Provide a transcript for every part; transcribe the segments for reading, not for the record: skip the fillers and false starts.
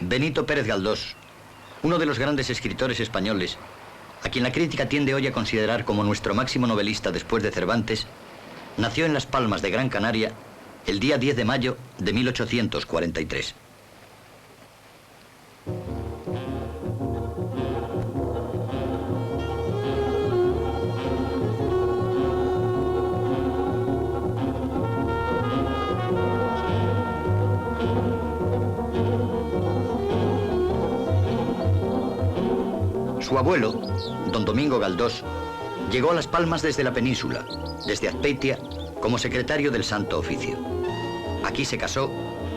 Benito Pérez Galdós, uno de los grandes escritores españoles, a quien la crítica tiende hoy a considerar como nuestro máximo novelista después de Cervantes, nació en Las Palmas de Gran Canaria el día 10 de mayo de 1843. Su abuelo, don Domingo Galdós, llegó a Las Palmas desde la península, desde Azpeitia, como secretario del Santo Oficio. Aquí se casó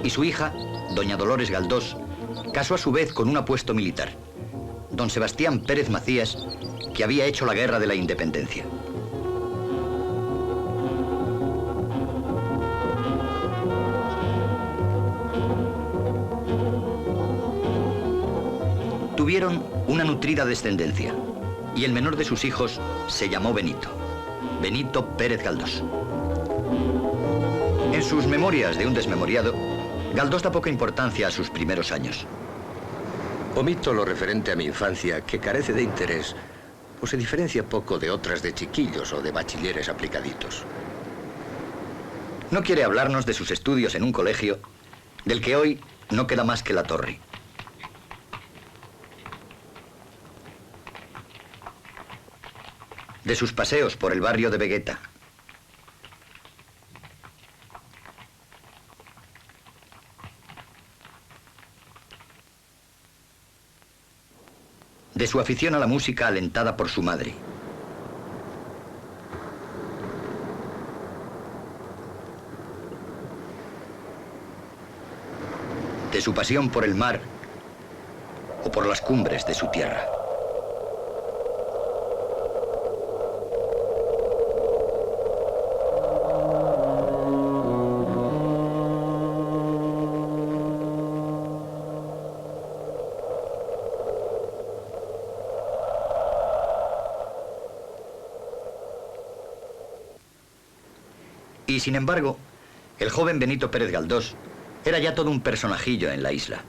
y su hija, doña Dolores Galdós, casó a su vez con un apuesto militar, don Sebastián Pérez Macías, que había hecho la Guerra de la Independencia. Tuvieron una nutrida descendencia y el menor de sus hijos se llamó Benito Pérez Galdós. En sus Memorias de un desmemoriado, Galdós da poca importancia a sus primeros años. Omito lo referente a mi infancia, que carece de interés o se diferencia poco de otras de chiquillos o de bachilleres aplicaditos. No quiere hablarnos de sus estudios en un colegio del que hoy no queda más que la torre. De sus paseos por el barrio de Vegueta. De su afición a la música alentada por su madre. De su pasión por el mar o por las cumbres de su tierra. Y sin embargo, el joven Benito Pérez Galdós era ya todo un personajillo en la isla.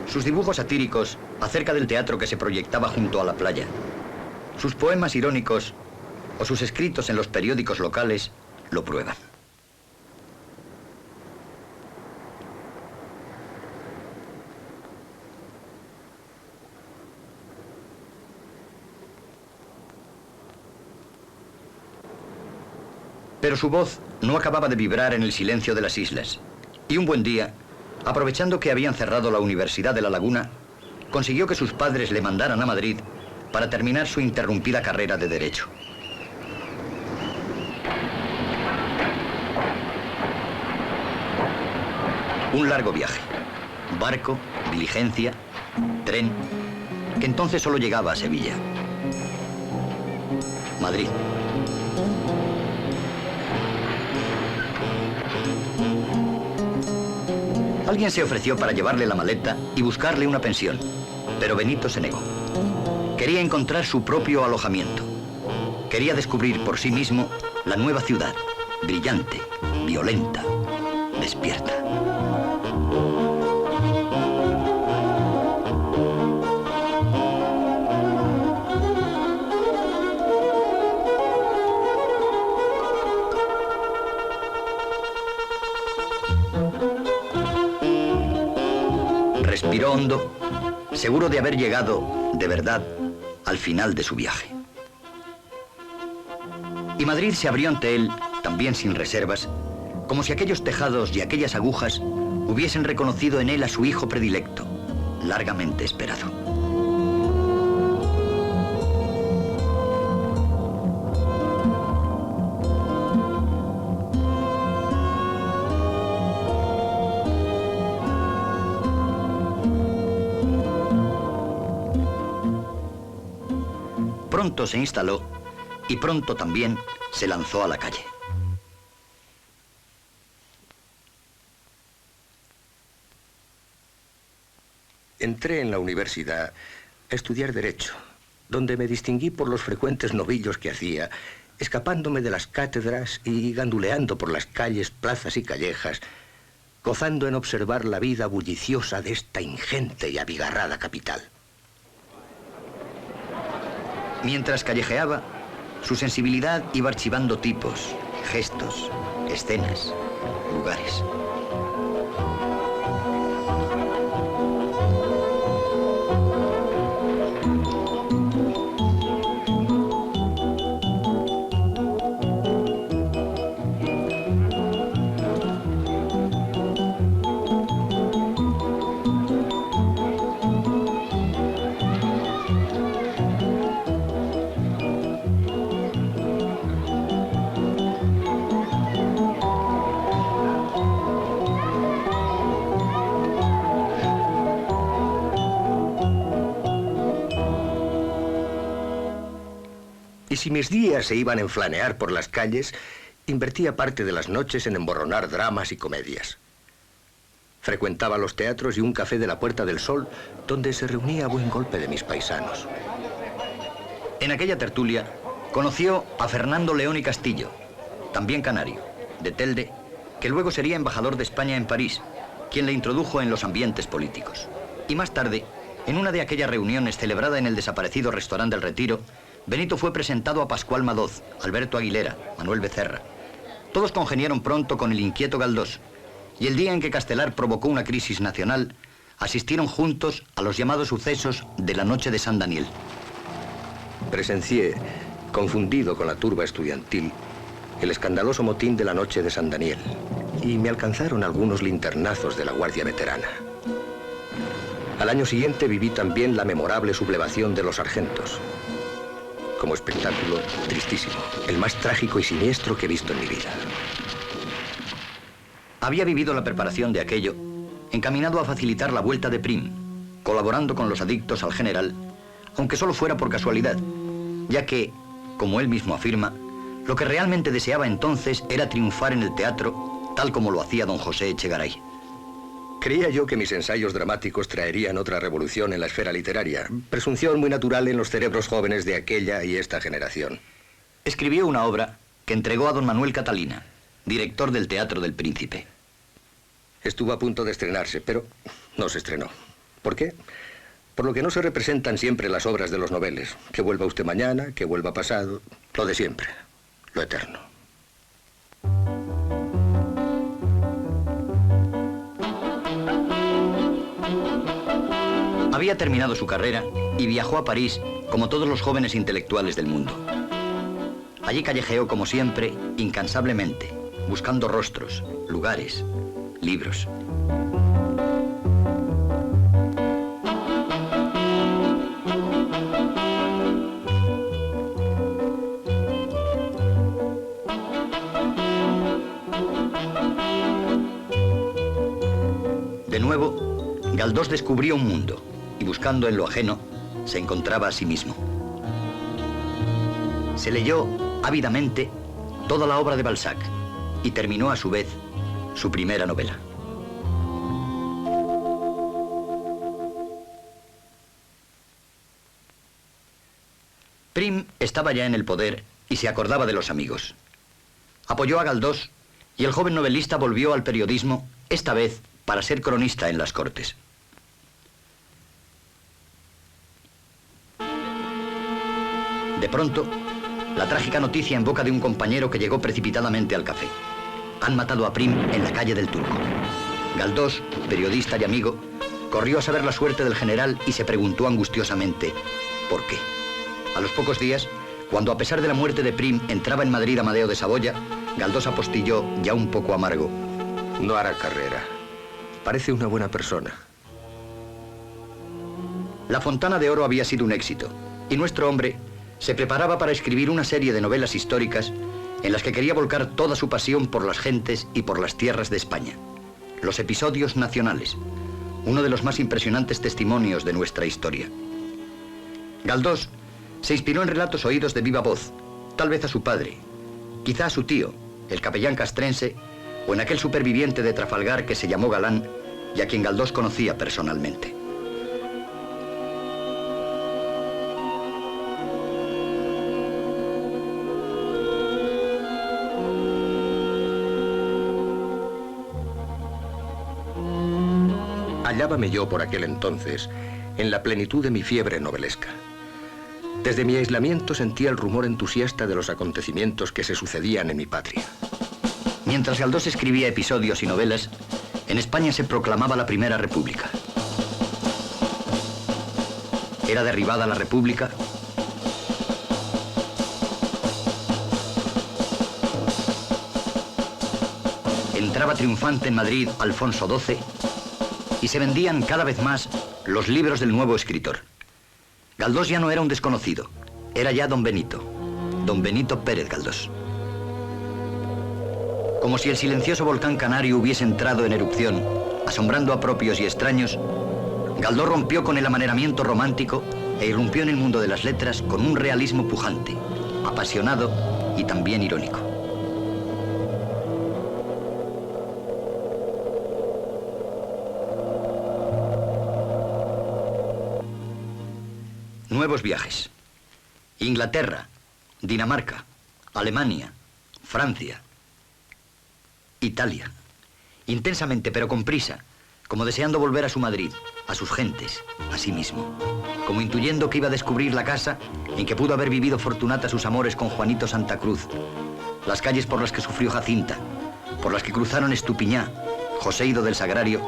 Sus dibujos satíricos acerca del teatro que se proyectaba junto a la playa, sus poemas irónicos o sus escritos en los periódicos locales lo prueban. Pero su voz no acababa de vibrar en el silencio de las islas, y un buen día, aprovechando que habían cerrado la Universidad de La Laguna, consiguió que sus padres le mandaran a Madrid para terminar su interrumpida carrera de Derecho. Un largo viaje, barco, diligencia, tren, que entonces solo llegaba a Sevilla. Madrid. Alguien se ofreció para llevarle la maleta y buscarle una pensión, pero Benito se negó. Quería encontrar su propio alojamiento. Quería descubrir por sí mismo la nueva ciudad, brillante, violenta, despierta. Respiró hondo, seguro de haber llegado, de verdad, al final de su viaje. Y Madrid se abrió ante él, también sin reservas, como si aquellos tejados y aquellas agujas hubiesen reconocido en él a su hijo predilecto, largamente esperado. Pronto se instaló y pronto también se lanzó a la calle. Entré en la universidad a estudiar Derecho, donde me distinguí por los frecuentes novillos que hacía, escapándome de las cátedras y ganduleando por las calles, plazas y callejas, gozando en observar la vida bulliciosa de esta ingente y abigarrada capital. Mientras callejeaba, su sensibilidad iba archivando tipos, gestos, escenas, lugares. Y si mis días se iban a enflanear por las calles, invertía parte de las noches en emborronar dramas y comedias. Frecuentaba los teatros y un café de la Puerta del Sol, donde se reunía a buen golpe de mis paisanos. En aquella tertulia conoció a Fernando León y Castillo, también canario, de Telde, que luego sería embajador de España en París, quien le introdujo en los ambientes políticos. Y más tarde, en una de aquellas reuniones celebrada en el desaparecido restaurante del Retiro, Benito fue presentado a Pascual Madoz, Alberto Aguilera, Manuel Becerra. Todos congeniaron pronto con el inquieto Galdós, y el día en que Castelar provocó una crisis nacional, asistieron juntos a los llamados sucesos de la noche de San Daniel. Presencié, confundido con la turba estudiantil, el escandaloso motín de la noche de San Daniel, y me alcanzaron algunos linternazos de la Guardia Veterana. Al año siguiente viví también la memorable sublevación de los sargentos. Como espectáculo tristísimo, el más trágico y siniestro que he visto en mi vida. Había vivido la preparación de aquello, encaminado a facilitar la vuelta de Prim, colaborando con los adictos al general, aunque solo fuera por casualidad, ya que, como él mismo afirma, lo que realmente deseaba entonces era triunfar en el teatro, tal como lo hacía don José Echegaray. Creía yo que mis ensayos dramáticos traerían otra revolución en la esfera literaria, presunción muy natural en los cerebros jóvenes de aquella y esta generación. Escribió una obra que entregó a don Manuel Catalina, director del Teatro del Príncipe. Estuvo a punto de estrenarse, pero no se estrenó. ¿Por qué? Por lo que no se representan siempre las obras de los noveles. Que vuelva usted mañana, que vuelva pasado, lo de siempre, lo eterno. Había terminado su carrera y viajó a París como todos los jóvenes intelectuales del mundo. Allí callejeó como siempre, incansablemente, buscando rostros, lugares, libros. De nuevo, Galdós descubrió un mundo y buscando en lo ajeno, se encontraba a sí mismo. Se leyó ávidamente toda la obra de Balzac y terminó a su vez su primera novela. Prim estaba ya en el poder y se acordaba de los amigos. Apoyó a Galdós y el joven novelista volvió al periodismo, esta vez para ser cronista en las Cortes. De pronto, la trágica noticia en boca de un compañero que llegó precipitadamente al café. Han matado a Prim en la calle del Turco. Galdós, periodista y amigo, corrió a saber la suerte del general y se preguntó angustiosamente, ¿por qué? A los pocos días, cuando a pesar de la muerte de Prim entraba en Madrid Amadeo de Saboya, Galdós apostilló, ya un poco amargo: no hará carrera. Parece una buena persona. La Fontana de Oro había sido un éxito, y nuestro hombre se preparaba para escribir una serie de novelas históricas en las que quería volcar toda su pasión por las gentes y por las tierras de España. Los episodios nacionales, uno de los más impresionantes testimonios de nuestra historia. Galdós se inspiró en relatos oídos de viva voz, tal vez a su padre, quizá a su tío, el capellán castrense, o en aquel superviviente de Trafalgar que se llamó Galán y a quien Galdós conocía personalmente. Hallábame yo por aquel entonces en la plenitud de mi fiebre novelesca. Desde mi aislamiento sentía el rumor entusiasta de los acontecimientos que se sucedían en mi patria. Mientras Galdós escribía episodios y novelas, en España se proclamaba la Primera República. Era derribada la República. Entraba triunfante en Madrid Alfonso XII y se vendían cada vez más los libros del nuevo escritor. Galdós ya no era un desconocido, era ya don Benito Pérez Galdós. Como si el silencioso volcán canario hubiese entrado en erupción, asombrando a propios y extraños, Galdós rompió con el amaneramiento romántico e irrumpió en el mundo de las letras con un realismo pujante, apasionado y también irónico. Nuevos viajes. Inglaterra, Dinamarca, Alemania, Francia, Italia. Intensamente, pero con prisa, como deseando volver a su Madrid, a sus gentes, a sí mismo. Como intuyendo que iba a descubrir la casa en que pudo haber vivido Fortunata sus amores con Juanito Santa Cruz, las calles por las que sufrió Jacinta, por las que cruzaron Estupiñá, Joséido del Sagrario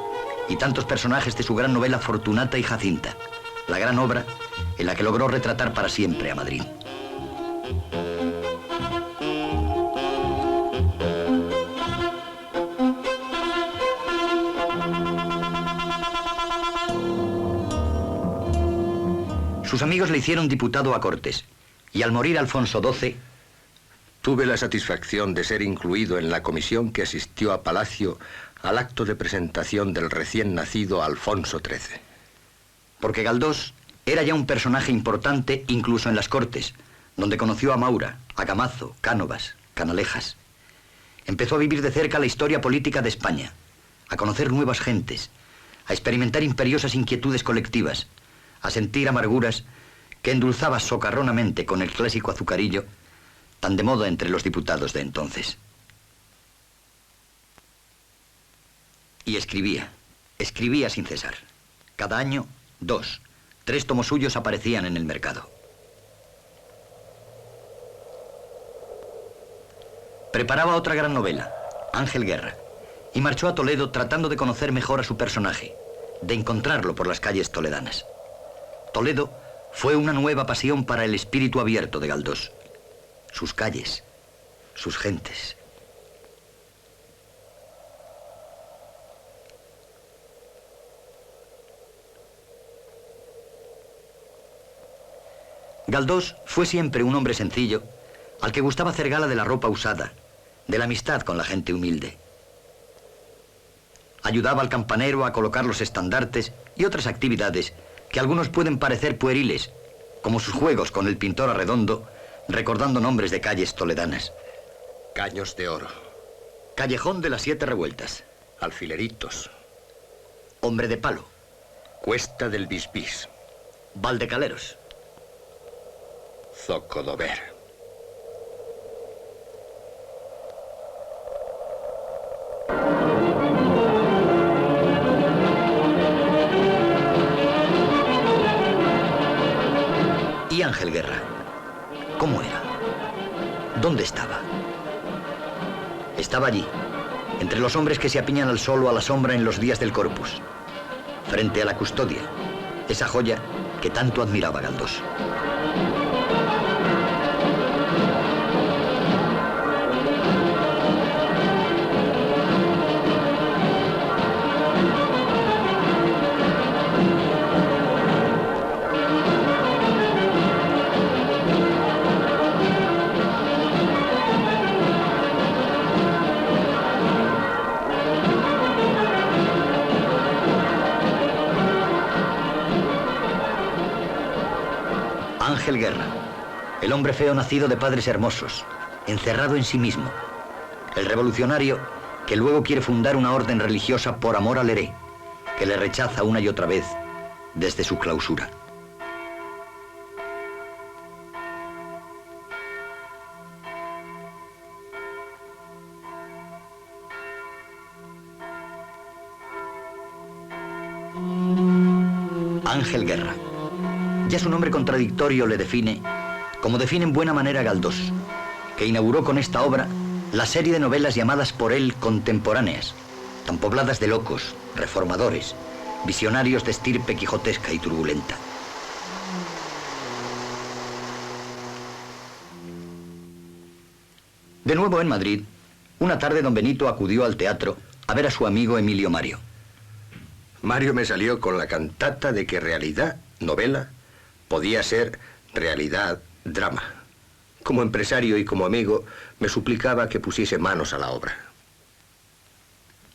y tantos personajes de su gran novela Fortunata y Jacinta, la gran obra en la que logró retratar para siempre a Madrid. Sus amigos le hicieron diputado a Cortes, y al morir Alfonso XII... Tuve la satisfacción de ser incluido en la comisión que asistió a Palacio al acto de presentación del recién nacido Alfonso XIII. Porque Galdós era ya un personaje importante incluso en las Cortes, donde conoció a Maura, a Camazo, Cánovas, Canalejas. Empezó a vivir de cerca la historia política de España, a conocer nuevas gentes, a experimentar imperiosas inquietudes colectivas, a sentir amarguras que endulzaba socarronamente con el clásico azucarillo, tan de moda entre los diputados de entonces. Y escribía sin cesar. Cada año, 2, 3 tomos suyos aparecían en el mercado. Preparaba otra gran novela, Ángel Guerra, y marchó a Toledo tratando de conocer mejor a su personaje, de encontrarlo por las calles toledanas. Toledo fue una nueva pasión para el espíritu abierto de Galdós. Sus calles, sus gentes. Galdós fue siempre un hombre sencillo, al que gustaba hacer gala de la ropa usada, de la amistad con la gente humilde. Ayudaba al campanero a colocar los estandartes y otras actividades que a algunos pueden parecer pueriles, como sus juegos con el pintor Arredondo, recordando nombres de calles toledanas. Caños de Oro. Callejón de las 7 Revueltas. Alfileritos. Hombre de Palo. Cuesta del Bisbís. Valdecaleros. Zocodover. ¿Y Ángel Guerra? ¿Cómo era? ¿Dónde estaba? Estaba allí, entre los hombres que se apiñan al sol o a la sombra en los días del Corpus, frente a la Custodia, esa joya que tanto admiraba Galdós. Ángel Guerra, el hombre feo nacido de padres hermosos, encerrado en sí mismo. El revolucionario que luego quiere fundar una orden religiosa por amor al heré, que le rechaza una y otra vez desde su clausura. Ángel Guerra. Ya su nombre contradictorio le define, como define en buena manera Galdós, que inauguró con esta obra la serie de novelas llamadas por él contemporáneas, tan pobladas de locos, reformadores, visionarios de estirpe quijotesca y turbulenta. De nuevo en Madrid, una tarde don Benito acudió al teatro a ver a su amigo Emilio Mario. Mario me salió con la cantata de que realidad, novela, podía ser realidad, drama. Como empresario y como amigo, me suplicaba que pusiese manos a la obra.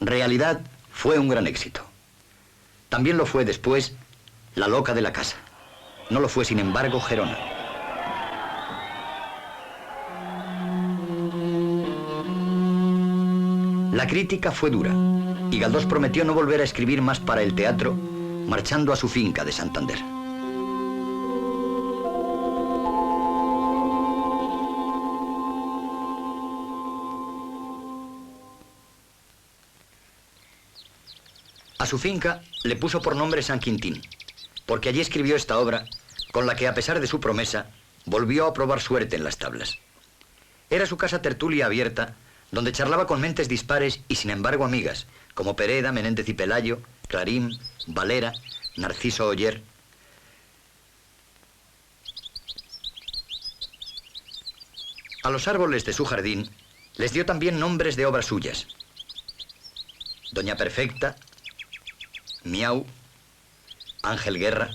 Realidad fue un gran éxito. También lo fue después La loca de la casa. No lo fue, sin embargo, Gerona. La crítica fue dura y Galdós prometió no volver a escribir más para el teatro, marchando a su finca de Santander. A su finca le puso por nombre San Quintín, porque allí escribió esta obra, con la que, a pesar de su promesa, volvió a probar suerte en las tablas. Era su casa tertulia abierta, donde charlaba con mentes dispares y, sin embargo, amigas, como Pereda, Menéndez y Pelayo, Clarín, Valera, Narciso Oller. A los árboles de su jardín les dio también nombres de obras suyas: Doña Perfecta, Miau, Ángel Guerra.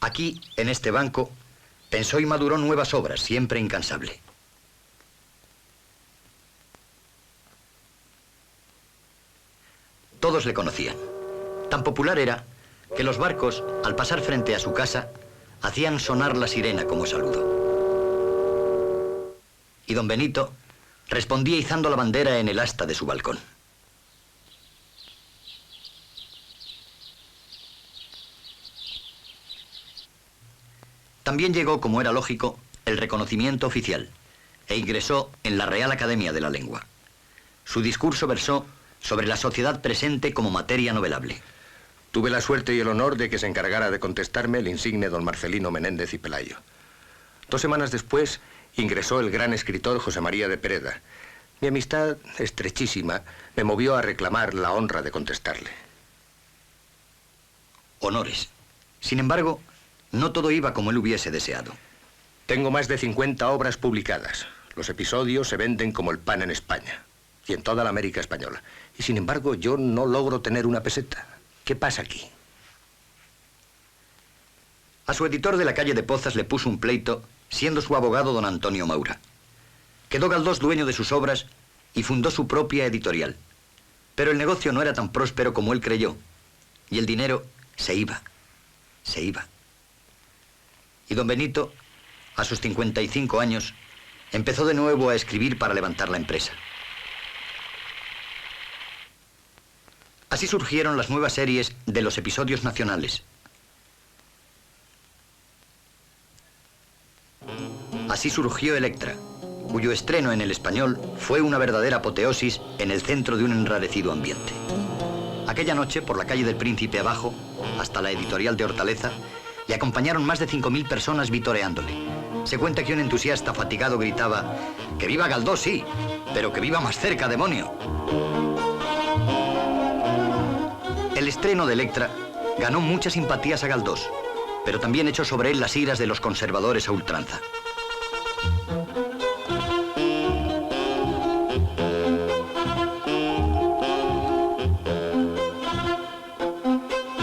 Aquí, en este banco, pensó y maduró nuevas obras, siempre incansable. Todos le conocían. Tan popular era que los barcos, al pasar frente a su casa, hacían sonar la sirena como saludo. Y don Benito respondía izando la bandera en el asta de su balcón. También llegó, como era lógico, el reconocimiento oficial e ingresó en la Real Academia de la Lengua. Su discurso versó sobre la sociedad presente como materia novelable. Tuve la suerte y el honor de que se encargara de contestarme el insigne don Marcelino Menéndez y Pelayo. 2 semanas después ingresó el gran escritor José María de Pereda. Mi amistad, estrechísima, me movió a reclamar la honra de contestarle. Honores. Sin embargo, no todo iba como él hubiese deseado. Tengo más de 50 obras publicadas. Los episodios se venden como el pan en España y en toda la América española. Y sin embargo, yo no logro tener una peseta. ¿Qué pasa aquí? A su editor de la calle de Pozas le puso un pleito, siendo su abogado don Antonio Maura. Quedó Galdós dueño de sus obras y fundó su propia editorial. Pero el negocio no era tan próspero como él creyó, y el dinero se iba. Y don Benito, a sus 55 años, empezó de nuevo a escribir para levantar la empresa. Así surgieron las nuevas series de los episodios nacionales. Así surgió Electra, cuyo estreno en el español fue una verdadera apoteosis en el centro de un enrarecido ambiente. Aquella noche, por la calle del Príncipe abajo, hasta la editorial de Hortaleza, le acompañaron más de 5.000 personas vitoreándole. Se cuenta que un entusiasta fatigado gritaba: «¡Que viva Galdós, sí! ¡Pero que viva más cerca, demonio!». El estreno de Electra ganó muchas simpatías a Galdós, pero también echó sobre él las iras de los conservadores a ultranza.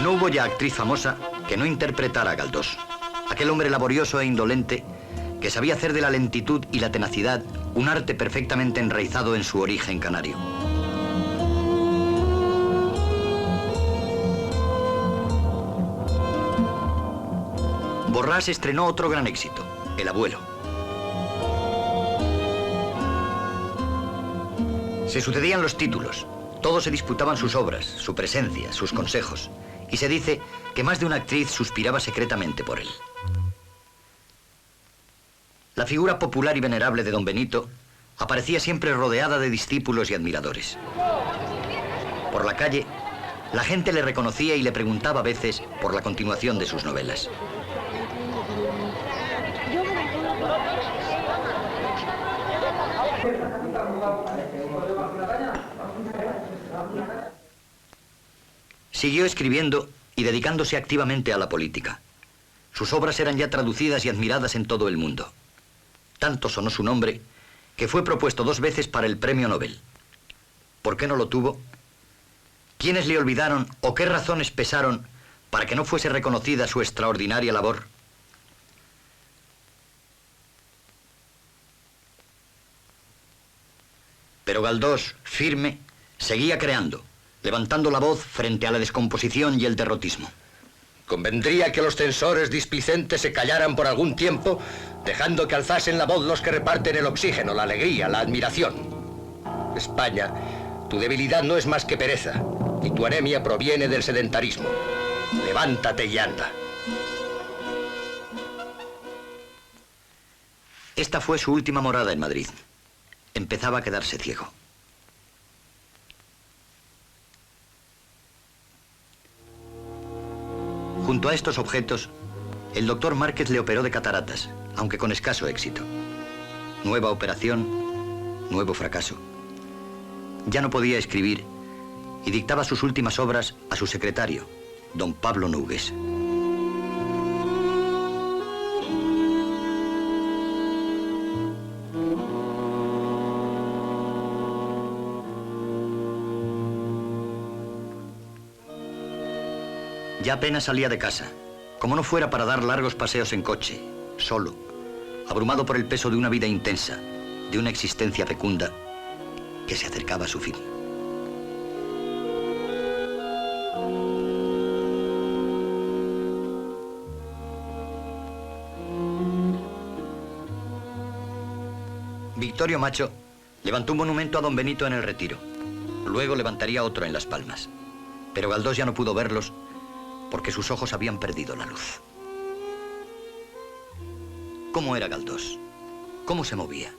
No hubo ya actriz famosa que no interpretara a Galdós, aquel hombre laborioso e indolente que sabía hacer de la lentitud y la tenacidad un arte perfectamente enraizado en su origen canario. Borrás estrenó otro gran éxito, El abuelo. Se sucedían los títulos, todos se disputaban sus obras, su presencia, sus consejos, y se dice que más de una actriz suspiraba secretamente por él. La figura popular y venerable de don Benito aparecía siempre rodeada de discípulos y admiradores. Por la calle La gente le reconocía y le preguntaba a veces por la continuación de sus novelas. Siguió escribiendo y dedicándose activamente a la política. Sus obras eran ya traducidas y admiradas en todo el mundo. Tanto sonó su nombre que fue propuesto 2 veces para el Premio Nobel. ¿Por qué no lo tuvo? ¿Quiénes le olvidaron o qué razones pesaron para que no fuese reconocida su extraordinaria labor? Pero Galdós, firme, seguía creando, levantando la voz frente a la descomposición y el derrotismo. Convendría que los censores displicentes se callaran por algún tiempo, dejando que alzasen la voz los que reparten el oxígeno, la alegría, la admiración. España, tu debilidad no es más que pereza, y tu anemia proviene del sedentarismo. Levántate y anda. Esta fue su última morada en Madrid. Empezaba a quedarse ciego. Junto a estos objetos, el doctor Márquez le operó de cataratas, aunque con escaso éxito. Nueva operación, nuevo fracaso. Ya no podía escribir y dictaba sus últimas obras a su secretario, don Pablo Núguez. Ya apenas salía de casa, como no fuera para dar largos paseos en coche, solo, abrumado por el peso de una vida intensa, de una existencia fecunda que se acercaba a su fin. Victorio Macho levantó un monumento a don Benito en el Retiro. Luego levantaría otro en Las Palmas. Pero Galdós ya no pudo verlos porque sus ojos habían perdido la luz. ¿Cómo era Galdós? ¿Cómo se movía?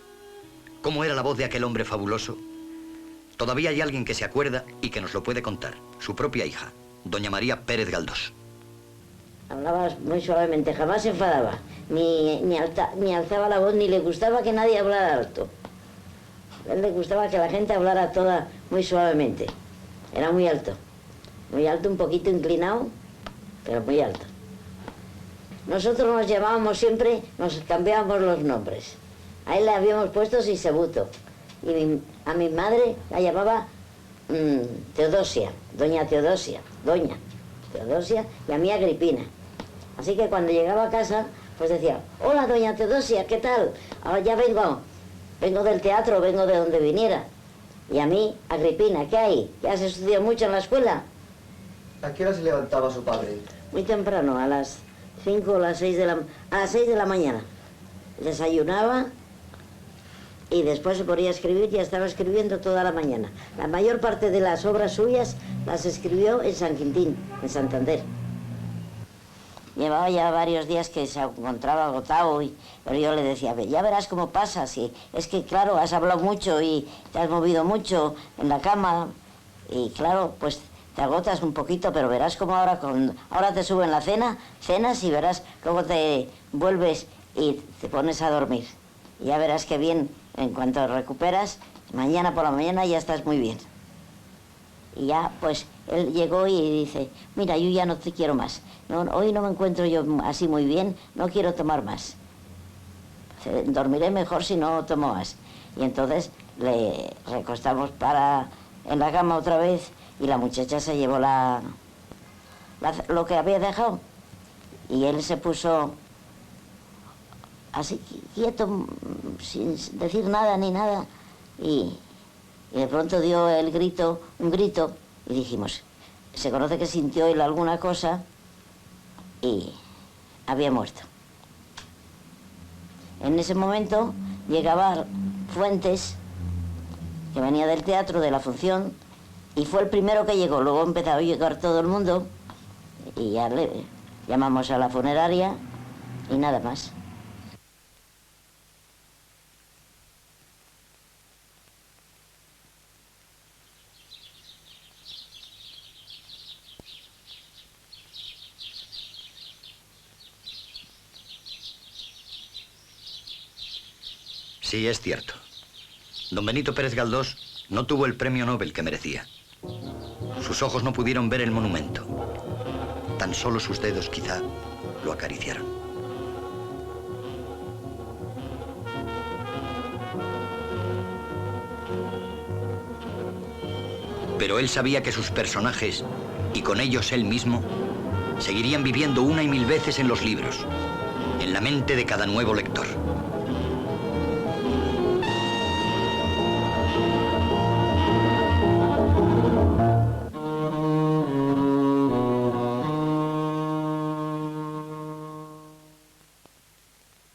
¿Cómo era la voz de aquel hombre fabuloso? Todavía hay alguien que se acuerda y que nos lo puede contar. Su propia hija, doña María Pérez Galdós. Hablaba muy suavemente, jamás se enfadaba, ni alzaba la voz, ni le gustaba que nadie hablara alto. A él le gustaba que la gente hablara toda muy suavemente. Era muy alto, un poquito inclinado, pero muy alto. Nosotros nos llamábamos siempre, nos cambiábamos los nombres. A él le habíamos puesto Sisebuto, y a mi madre la llamaba Teodosia, doña Teodosia, y a mí Agripina. Así que cuando llegaba a casa, pues decía, hola doña Teodosia, ¿qué tal? Ahora ya vengo del teatro, vengo de donde viniera. Y a mí, Agripina, ¿qué hay? ¿Ya has estudiado mucho en la escuela? ¿A qué hora se levantaba su padre? Muy temprano, a las 5 o a las 6 de la mañana. Desayunaba y después se ponía a escribir, ya estaba escribiendo toda la mañana. La mayor parte de las obras suyas las escribió en San Quintín, en Santander. Llevaba ya varios días que se encontraba agotado, pero yo le decía, ya verás cómo pasa, si es que claro, has hablado mucho y te has movido mucho en la cama, y claro, pues te agotas un poquito, pero verás cómo ahora te suben la cenas y verás cómo te vuelves y te pones a dormir. Y ya verás que bien, en cuanto recuperas, mañana por la mañana ya estás muy bien. Y ya, pues, él llegó y dice, mira, yo ya no te quiero más. No, hoy no me encuentro yo así muy bien, no quiero tomar más. Dormiré mejor si no tomo más. Y entonces le recostamos en la cama otra vez y la muchacha se llevó lo que había dejado. Y él se puso así quieto, sin decir nada ni nada. Y de pronto dio un grito, y dijimos, se conoce que sintió él alguna cosa y había muerto. En ese momento llegaba Fuentes, que venía del teatro, de la función, y fue el primero que llegó. Luego empezó a llegar todo el mundo y ya le llamamos a la funeraria y nada más. Sí, es cierto. Don Benito Pérez Galdós no tuvo el premio Nobel que merecía. Sus ojos no pudieron ver el monumento. Tan solo sus dedos quizá lo acariciaron. Pero él sabía que sus personajes, y con ellos él mismo, seguirían viviendo una y mil veces en los libros, en la mente de cada nuevo lector.